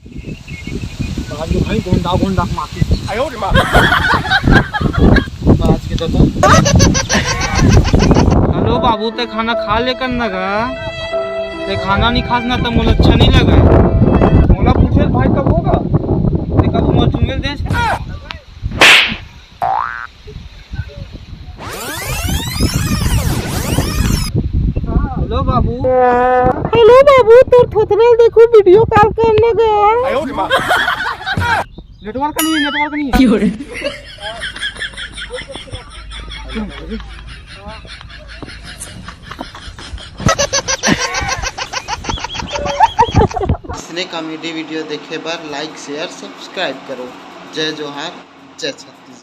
भाई गोंडा गोंडा माती आयो रे माँ। आज के तो हेलो बाबू ते खाना खा लेकर न गा ते खाना नहीं खास ना तो मोला अच्छा नहीं लगा मोला पूछे भाई कब होगा ते कब मोल चुंगल दे हेलो बाबू तोर थोथने देखो वीडियो कॉल करने गया आयो रे माँ। नेटवर्क नहीं है इसने कॉमेडी वीडियो देखे बार लाइक शेयर सब्सक्राइब करो। जय जोहार जय छत्तीसगढ़।